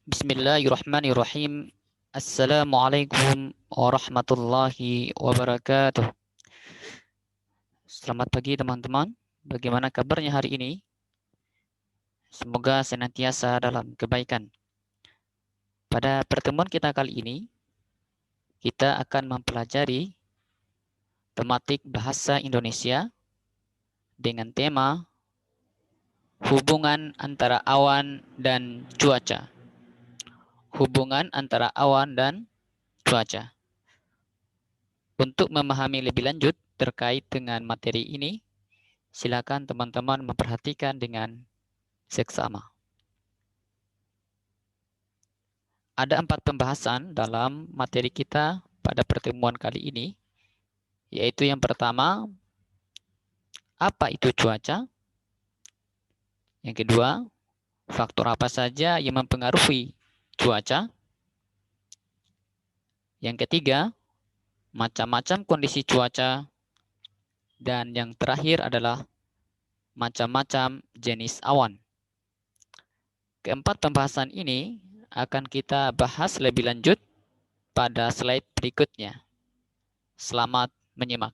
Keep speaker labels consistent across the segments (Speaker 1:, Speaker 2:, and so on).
Speaker 1: Bismillahirrahmanirrahim. Assalamualaikum warahmatullahi wabarakatuh. Selamat pagi teman-teman. Bagaimana kabarnya hari ini? Semoga senantiasa dalam kebaikan. Pada pertemuan kita kali ini, kita akan mempelajari tematik bahasa Indonesia dengan tema hubungan antara awan dan cuaca. Hubungan antara awan dan cuaca. Untuk memahami lebih lanjut terkait dengan materi ini, silakan teman-teman memperhatikan dengan seksama. Ada 4 pembahasan dalam materi kita pada pertemuan kali ini, yaitu yang pertama, apa itu cuaca? Yang kedua, faktor apa saja yang mempengaruhi cuaca? Yang ketiga, macam-macam kondisi cuaca. Dan yang terakhir adalah macam-macam jenis awan. Keempat pembahasan ini akan kita bahas lebih lanjut pada slide berikutnya. Selamat menyimak.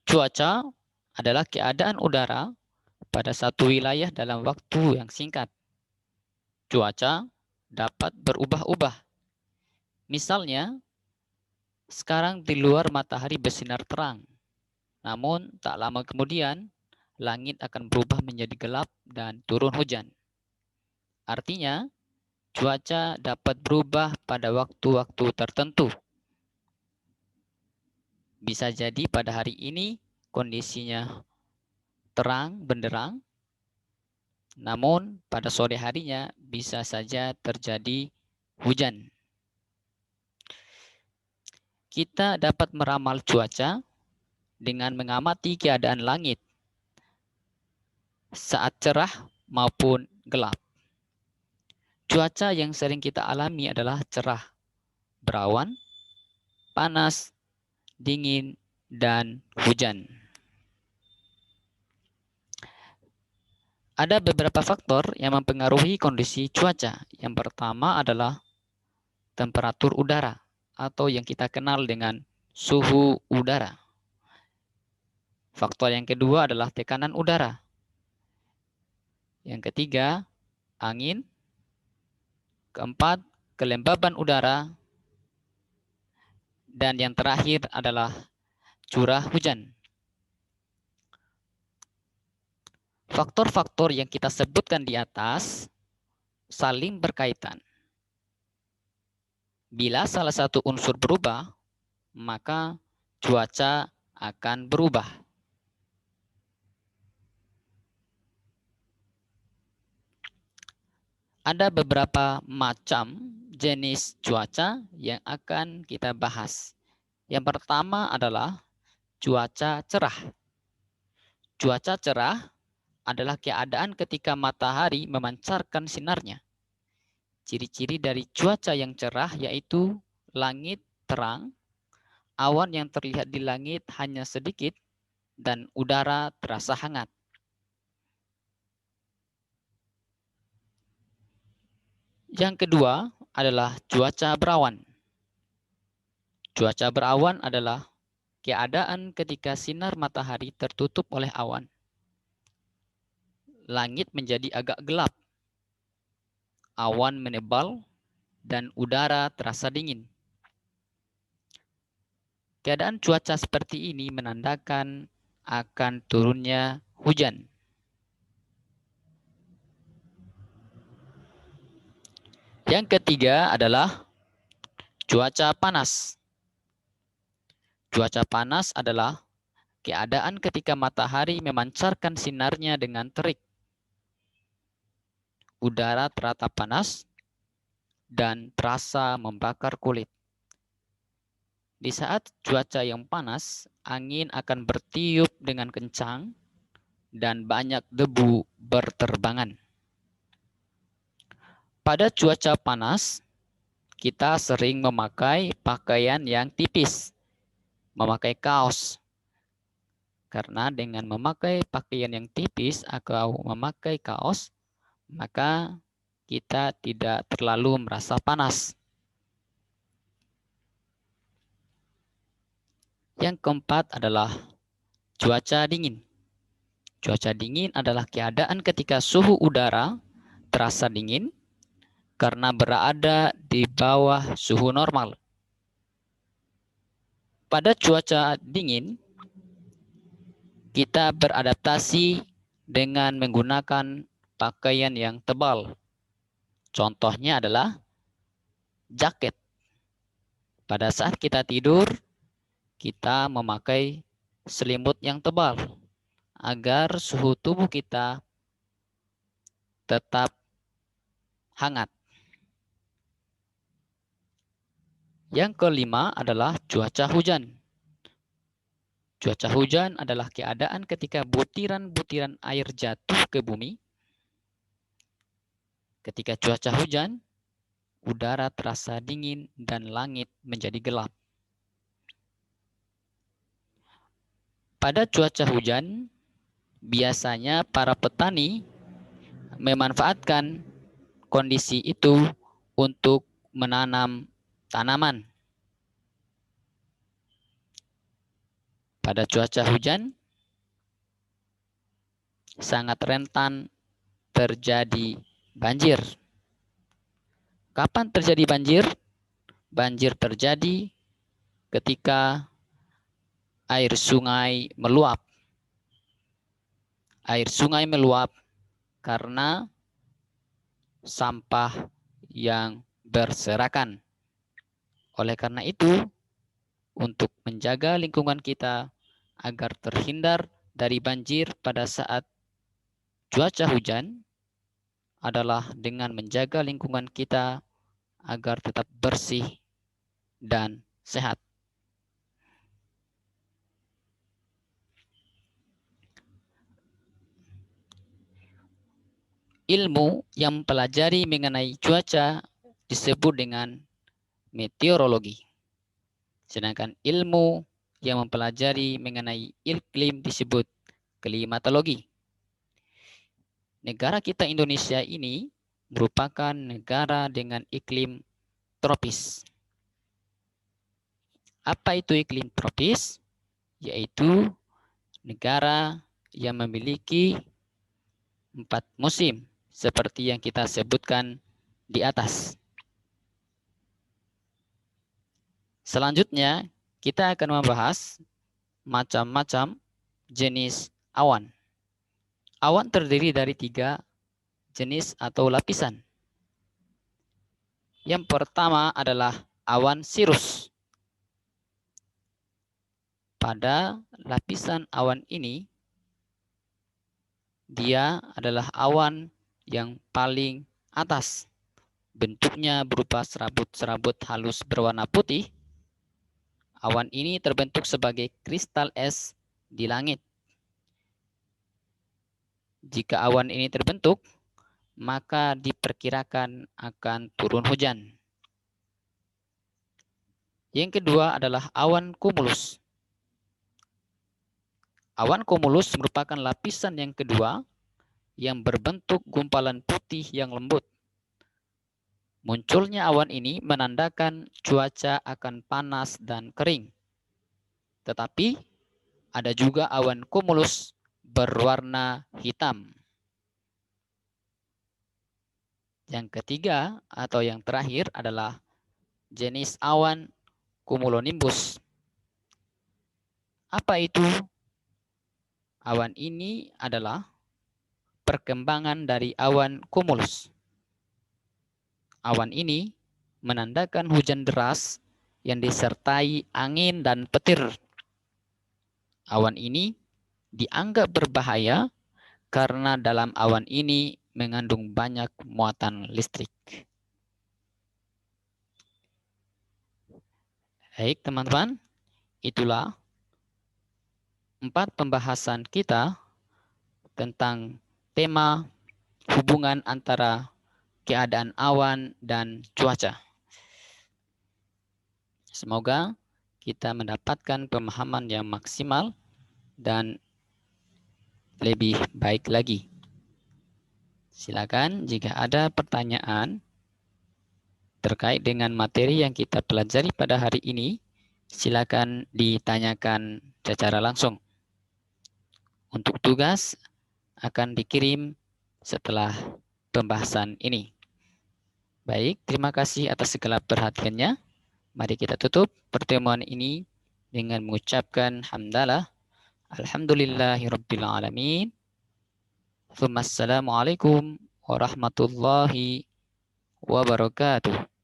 Speaker 1: Cuaca adalah keadaan udara pada satu wilayah dalam waktu yang singkat. Cuaca dapat berubah-ubah. Misalnya, sekarang di luar matahari bersinar terang. Namun, tak lama kemudian, langit akan berubah menjadi gelap dan turun hujan. Artinya, cuaca dapat berubah pada waktu-waktu tertentu. Bisa jadi pada hari ini kondisinya terang benderang, namun pada sore harinya bisa saja terjadi hujan. Kita dapat meramal cuaca dengan mengamati keadaan langit saat cerah maupun gelap. Cuaca yang sering kita alami adalah cerah, berawan, panas, dingin, dan hujan. Ada beberapa faktor yang mempengaruhi kondisi cuaca. Yang pertama adalah temperatur udara atau yang kita kenal dengan suhu udara. Faktor yang kedua adalah tekanan udara. Yang ketiga, angin. Keempat, kelembaban udara. Dan yang terakhir adalah curah hujan. Faktor-faktor yang kita sebutkan di atas saling berkaitan. Bila salah satu unsur berubah, maka cuaca akan berubah. Ada beberapa macam jenis cuaca yang akan kita bahas. Yang pertama adalah cuaca cerah. Cuaca cerah adalah keadaan ketika matahari memancarkan sinarnya. Ciri-ciri dari cuaca yang cerah yaitu langit terang, awan yang terlihat di langit hanya sedikit, dan udara terasa hangat. Yang kedua adalah cuaca berawan. Cuaca berawan adalah keadaan ketika sinar matahari tertutup oleh awan. Langit menjadi agak gelap, awan menebal, dan udara terasa dingin. Keadaan cuaca seperti ini menandakan akan turunnya hujan. Yang ketiga adalah cuaca panas. Cuaca panas adalah keadaan ketika matahari memancarkan sinarnya dengan terik. Udara terasa panas dan terasa membakar kulit. Di saat cuaca yang panas, angin akan bertiup dengan kencang dan banyak debu berterbangan. Pada cuaca panas, kita sering memakai pakaian yang tipis, memakai kaos. Karena dengan memakai pakaian yang tipis atau memakai kaos, maka kita tidak terlalu merasa panas. Yang keempat adalah cuaca dingin. Cuaca dingin adalah keadaan ketika suhu udara terasa dingin karena berada di bawah suhu normal. Pada cuaca dingin, kita beradaptasi dengan menggunakan pakaian yang tebal. Contohnya adalah jaket. Pada saat kita tidur, kita memakai selimut yang tebal agar suhu tubuh kita tetap hangat. Yang kelima adalah cuaca hujan. Cuaca hujan adalah keadaan ketika butiran-butiran air jatuh ke bumi. Ketika cuaca hujan, udara terasa dingin dan langit menjadi gelap. Pada cuaca hujan, biasanya para petani memanfaatkan kondisi itu untuk menanam tanaman. Pada cuaca hujan, sangat rentan terjadi banjir. Kapan terjadi banjir? Banjir terjadi ketika air sungai meluap. Air sungai meluap karena sampah yang berserakan. Oleh karena itu, untuk menjaga lingkungan kita agar terhindar dari banjir pada saat cuaca hujan adalah dengan menjaga lingkungan kita agar tetap bersih dan sehat. Ilmu yang mempelajari mengenai cuaca disebut dengan meteorologi. Sedangkan ilmu yang mempelajari mengenai iklim disebut klimatologi. Negara kita Indonesia ini merupakan negara dengan iklim tropis. Apa itu iklim tropis? Yaitu negara yang memiliki 4 musim seperti yang kita sebutkan di atas. Selanjutnya, kita akan membahas macam-macam jenis awan. Awan terdiri dari 3 jenis atau lapisan. Yang pertama adalah awan sirus. Pada lapisan awan ini, dia adalah awan yang paling atas. Bentuknya berupa serabut-serabut halus berwarna putih. Awan ini terbentuk sebagai kristal es di langit. Jika awan ini terbentuk, maka diperkirakan akan turun hujan. Yang kedua adalah awan cumulus. Awan cumulus merupakan lapisan yang kedua yang berbentuk gumpalan putih yang lembut. Munculnya awan ini menandakan cuaca akan panas dan kering. Tetapi ada juga awan cumulus berwarna hitam. Yang ketiga atau yang terakhir adalah jenis awan cumulonimbus. Apa itu? Awan ini adalah perkembangan dari awan cumulus. Awan ini menandakan hujan deras yang disertai angin dan petir. Awan ini dianggap berbahaya karena dalam awan ini mengandung banyak muatan listrik. Baik teman-teman, itulah 4 pembahasan kita tentang tema hubungan antara keadaan awan dan cuaca. Semoga kita mendapatkan pemahaman yang maksimal dan lebih baik lagi. Silakan jika ada pertanyaan terkait dengan materi yang kita pelajari pada hari ini, silakan ditanyakan secara langsung. Untuk tugas akan dikirim setelah pembahasan ini. Baik, terima kasih atas segala perhatiannya. Mari kita tutup pertemuan ini dengan mengucapkan hamdalah. Alhamdulillahirabbil alamin. Assalamualaikum warahmatullahi wabarakatuh.